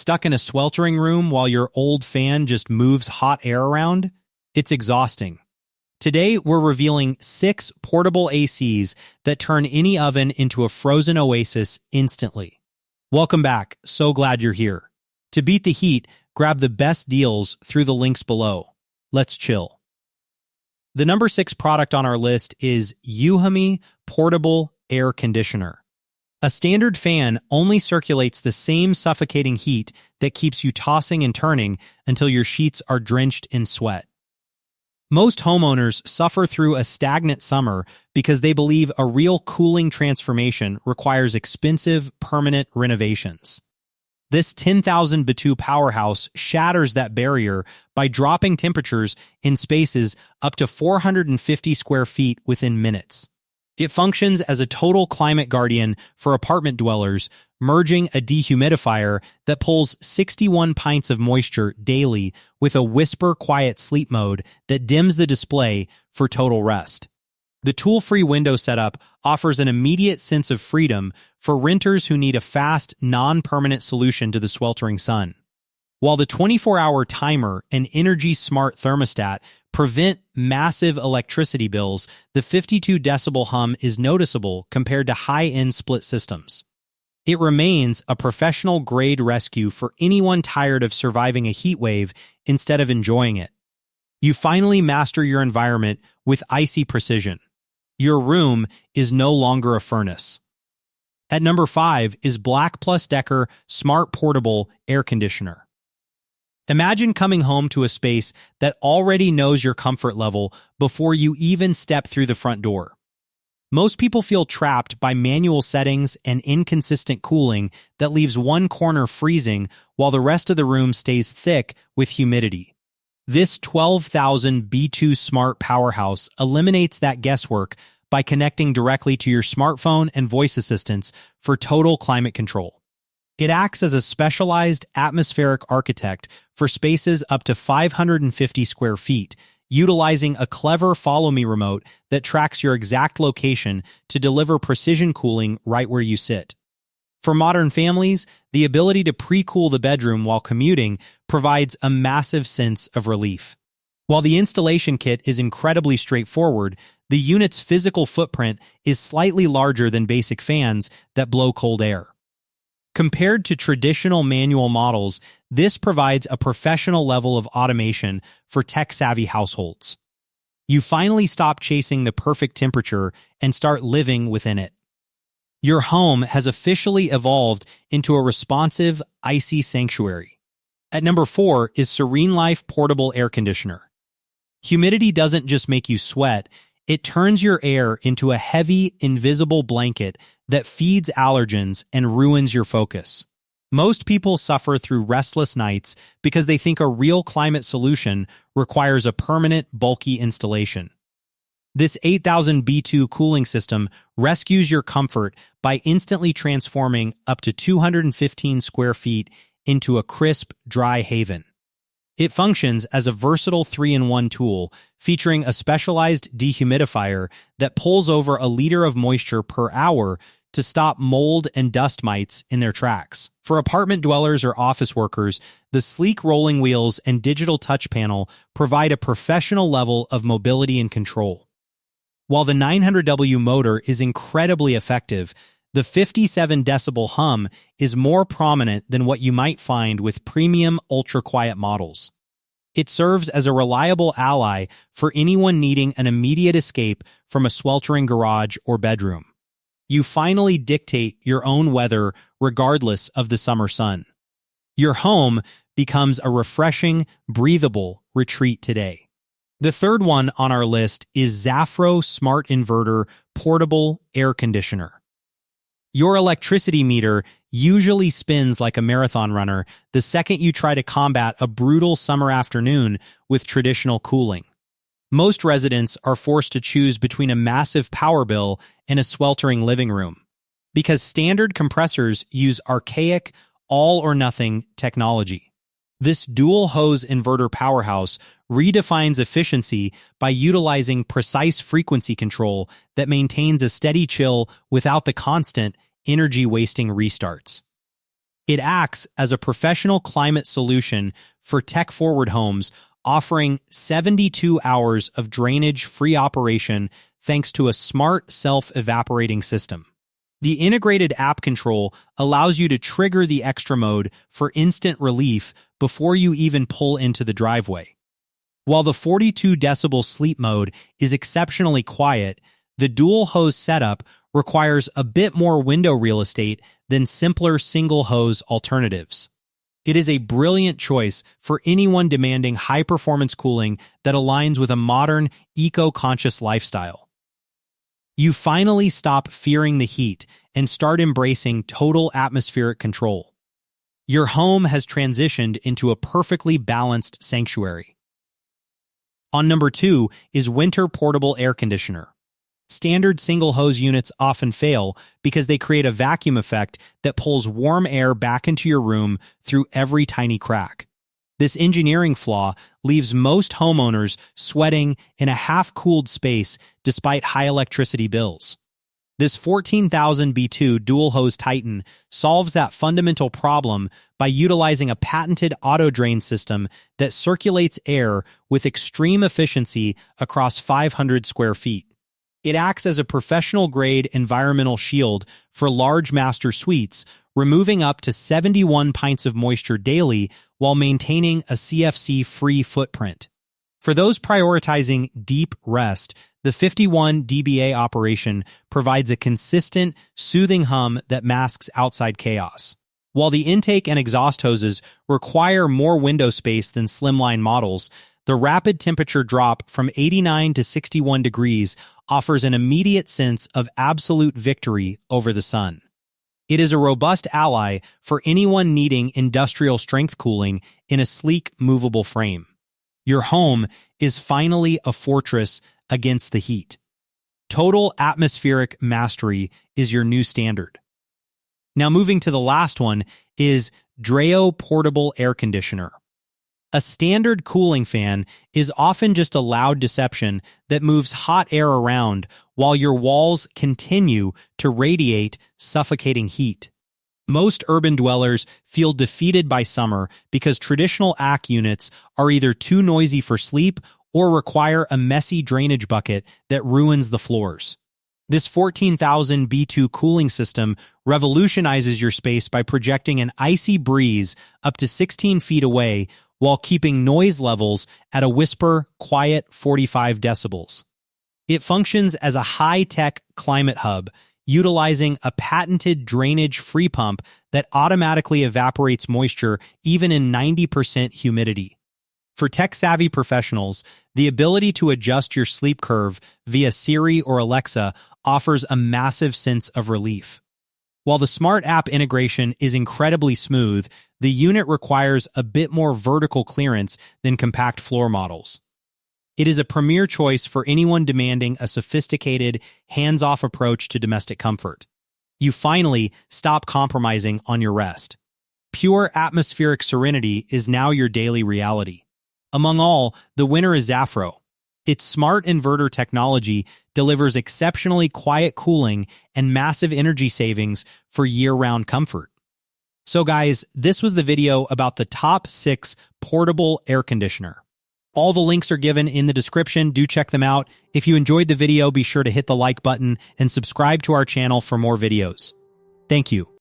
stuck in a sweltering room while your old fan just moves hot air around? It's exhausting. Today, we're revealing 6 portable ACs that turn any oven into a frozen oasis instantly. Welcome back. So glad you're here. To beat the heat, grab the best deals through the links below. Let's chill. The number 6 product on our list is EUHOMY Portable Air Conditioner. A standard fan only circulates the same suffocating heat that keeps you tossing and turning until your sheets are drenched in sweat. Most homeowners suffer through a stagnant summer because they believe a real cooling transformation requires expensive, permanent renovations. This 10,000 BTU powerhouse shatters that barrier by dropping temperatures in spaces up to 450 square feet within minutes. It functions as a total climate guardian for apartment dwellers, merging a dehumidifier that pulls 61 pints of moisture daily with a whisper quiet sleep mode that dims the display for total rest. The tool-free window setup offers an immediate sense of freedom for renters who need a fast, non-permanent solution to the sweltering sun. While the 24-hour timer and energy-smart thermostat prevent massive electricity bills, the 52 decibel hum is noticeable compared to high-end split systems. It remains a professional-grade rescue for anyone tired of surviving a heat wave instead of enjoying it. You finally master your environment with icy precision. Your room is no longer a furnace. At number 5 is BLACK+DECKER Smart Portable Air Conditioner. Imagine coming home to a space that already knows your comfort level before you even step through the front door. Most people feel trapped by manual settings and inconsistent cooling that leaves one corner freezing while the rest of the room stays thick with humidity. This 12,000 BTU smart powerhouse eliminates that guesswork by connecting directly to your smartphone and voice assistants for total climate control. It acts as a specialized atmospheric architect for spaces up to 550 square feet, utilizing a clever Follow Me remote that tracks your exact location to deliver precision cooling right where you sit. For modern families, the ability to pre-cool the bedroom while commuting provides a massive sense of relief. While the installation kit is incredibly straightforward, the unit's physical footprint is slightly larger than basic fans that blow cold air. Compared to traditional manual models, this provides a professional level of automation for tech-savvy households. You finally stop chasing the perfect temperature and start living within it. Your home has officially evolved into a responsive, icy sanctuary. At number 4 is SereneLife Portable Air Conditioner. Humidity doesn't just make you sweat, it turns your air into a heavy, invisible blanket that feeds allergens and ruins your focus. Most people suffer through restless nights because they think a real climate solution requires a permanent, bulky installation. This 8,000 BTU cooling system rescues your comfort by instantly transforming up to 215 square feet into a crisp, dry haven. It functions as a versatile 3-in-1 tool, featuring a specialized dehumidifier that pulls over a liter of moisture per hour to stop mold and dust mites in their tracks. For apartment dwellers or office workers, the sleek rolling wheels and digital touch panel provide a professional level of mobility and control. While the 900W motor is incredibly effective, the 57 decibel hum is more prominent than what you might find with premium ultra-quiet models. It serves as a reliable ally for anyone needing an immediate escape from a sweltering garage or bedroom. You finally dictate your own weather regardless of the summer sun. Your home becomes a refreshing, breathable retreat today. The third one on our list is ZAFRO Smart Inverter Portable Air Conditioner. Your electricity meter usually spins like a marathon runner the second you try to combat a brutal summer afternoon with traditional cooling. Most residents are forced to choose between a massive power bill and a sweltering living room, because standard compressors use archaic, all-or-nothing technology. This dual-hose inverter powerhouse redefines efficiency by utilizing precise frequency control that maintains a steady chill without the constant, energy-wasting restarts. It acts as a professional climate solution for tech-forward homes, offering 72 hours of drainage-free operation thanks to a smart self-evaporating system. The integrated app control allows you to trigger the extra mode for instant relief before you even pull into the driveway. While the 42 decibel sleep mode is exceptionally quiet, the dual hose setup requires a bit more window real estate than simpler single hose alternatives. It is a brilliant choice for anyone demanding high-performance cooling that aligns with a modern, eco-conscious lifestyle. You finally stop fearing the heat and start embracing total atmospheric control. Your home has transitioned into a perfectly balanced sanctuary. On number 2 is Whynter Portable Air Conditioner. Standard single hose units often fail because they create a vacuum effect that pulls warm air back into your room through every tiny crack. This engineering flaw leaves most homeowners sweating in a half-cooled space despite high electricity bills. This 14,000 B2 dual hose Titan solves that fundamental problem by utilizing a patented auto drain system that circulates air with extreme efficiency across 500 square feet. It acts as a professional-grade environmental shield for large master suites, removing up to 71 pints of moisture daily while maintaining a CFC-free footprint. For those prioritizing deep rest, the 51 dBA operation provides a consistent, soothing hum that masks outside chaos. While the intake and exhaust hoses require more window space than slimline models, the rapid temperature drop from 89 to 61 degrees offers an immediate sense of absolute victory over the sun. It is a robust ally for anyone needing industrial strength cooling in a sleek, movable frame. Your home is finally a fortress against the heat. Total atmospheric mastery is your new standard. Now moving to the last one is DREO Portable Air Conditioner. A standard cooling fan is often just a loud deception that moves hot air around while your walls continue to radiate suffocating heat. Most urban dwellers feel defeated by summer because traditional AC units are either too noisy for sleep or require a messy drainage bucket that ruins the floors. This 14,000 B2 cooling system revolutionizes your space by projecting an icy breeze up to 16 feet away while keeping noise levels at a whisper, quiet 45 decibels. It functions as a high-tech climate hub, utilizing a patented drainage-free pump that automatically evaporates moisture even in 90% humidity. For tech-savvy professionals, the ability to adjust your sleep curve via Siri or Alexa offers a massive sense of relief. While the smart app integration is incredibly smooth, the unit requires a bit more vertical clearance than compact floor models. It is a premier choice for anyone demanding a sophisticated, hands-off approach to domestic comfort. You finally stop compromising on your rest. Pure atmospheric serenity is now your daily reality. Among all, the winner is ZAFRO. Its smart inverter technology delivers exceptionally quiet cooling and massive energy savings for year-round comfort. So guys, this was the video about the top 6 portable air conditioner. All the links are given in the description. Do check them out. If you enjoyed the video, be sure to hit the like button and subscribe to our channel for more videos. Thank you.